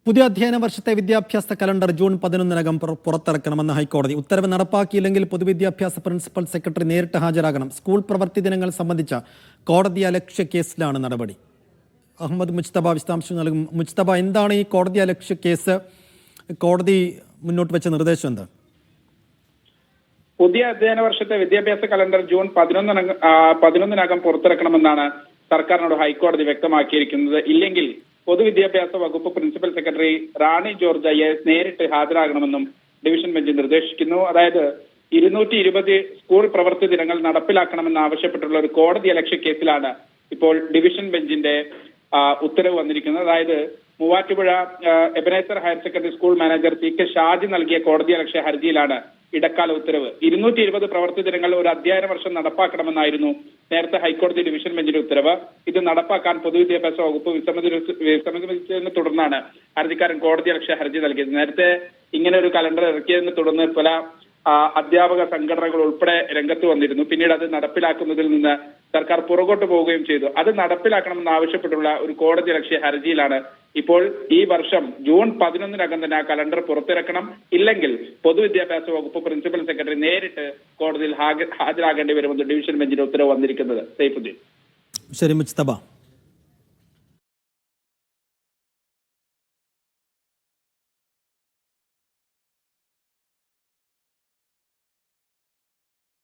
പുതിയ അധ്യയന വർഷത്തെ വിദ്യാഭ്യാസ കലണ്ടർ ജൂൺ 11-നകം പുറത്തിറക്കണമെന്ന് ഹൈക്കോടതി. ഉത്തരവ് നടപ്പാക്കിയില്ലെങ്കിൽ പൊതുവിദ്യാഭ്യാസ പ്രിൻസിപ്പൽ സെക്രട്ടറി നേരിട്ട് ഹാജരാകണം. സ്കൂൾ പ്രവൃത്തി ദിനങ്ങൾ സംബന്ധിച്ച കോടതി അലക്ഷ്യ കേസിലാണ് നടപടി. അഹമ്മദ് മുജ്തബ വിശദാംശം നൽകും. മുജ്തബ, എന്താണ് ഈ കോടതി അലക്ഷ്യ കേസ്? കോടതി മുന്നോട്ട് വെച്ച നിർദ്ദേശം എന്ത്? പുതിയ അധ്യയന വർഷത്തെ വിദ്യാഭ്യാസ കലണ്ടർ ജൂൺ 11-നകം പുറത്തിറക്കണമെന്നാണ് സർക്കാരിനോട് ഹൈക്കോടതി വ്യക്തമാക്കിയിരിക്കുന്നത്. ഇല്ലെങ്കിൽ പൊതുവിദ്യാഭ്യാസ വകുപ്പ് പ്രിൻസിപ്പൽ സെക്രട്ടറി റാണി ജോർജ് IAS നേരിട്ട് ഹാജരാകണമെന്നും ഡിവിഷൻ ബെഞ്ച് നിർദ്ദേശിക്കുന്നു. അതായത് 220 സ്കൂൾ പ്രവൃത്തി ദിനങ്ങൾ നടപ്പിലാക്കണമെന്നാവശ്യപ്പെട്ടുള്ള ഒരു കോടതി അലക്ഷ്യ കേസിലാണ് ഇപ്പോൾ ഡിവിഷൻ ബെഞ്ചിന്റെ ഉത്തരവ് വന്നിരിക്കുന്നത്. അതായത് Muvattupuzha Ebenezer higher secondary school manager CK Shaji നൽകിയ കോടതി അലക്ഷ്യ ഹർജിയിലാണ് ഇടക്കാല ഉത്തരവ്. 220 പ്രവൃത്തി ദിനങ്ങൾ ഒരു അധ്യയന വർഷം നടപ്പാക്കണമെന്നായിരുന്നു നേരത്തെ ഹൈക്കോടതി ഡിവിഷൻ ബെഞ്ചിന്റെ ഉത്തരവ്. ഇത് നടപ്പാക്കാൻ പൊതുവിദ്യാഭ്യാസ വകുപ്പ് വിസമ്മതിച്ചതിനെ തുടർന്നാണ് ഹർജിക്കാരൻ കോടതി അലക്ഷ്യ ഹർജി നൽകിയത്. നേരത്തെ ഇങ്ങനെ ഒരു കലണ്ടർ ഇറക്കിയതിനെ തുടർന്ന് പല അധ്യാപക സംഘടനകൾ ഉൾപ്പെടെ രംഗത്ത് വന്നിരുന്നു. പിന്നീട് അത് നടപ്പിലാക്കുന്നതിൽ നിന്ന് സർക്കാർ പുറകോട്ട് പോവുകയും ചെയ്തു. അത് നടപ്പിലാക്കണമെന്ന് ആവശ്യപ്പെട്ടുള്ള ഒരു കോടതി അലക്ഷ്യ ഹർജിയിലാണ് ഇപ്പോൾ ഈ വർഷം ജൂൺ 11-നകം തന്നെ ആ കലണ്ടർ പുറത്തിറക്കണം. ഇല്ലെങ്കിൽ പൊതുവിദ്യാഭ്യാസ വകുപ്പ് പ്രിൻസിപ്പൽ സെക്രട്ടറി നേരിട്ട് കോടതിയിൽ ഹാജരാകേണ്ടി വരുമെന്ന് ഡിവിഷൻ ബെഞ്ചിന്റെ ഉത്തരവ് വന്നിരിക്കുന്നത്. സൈഫുദ്ദീൻ. ശരി മുജ്തബ.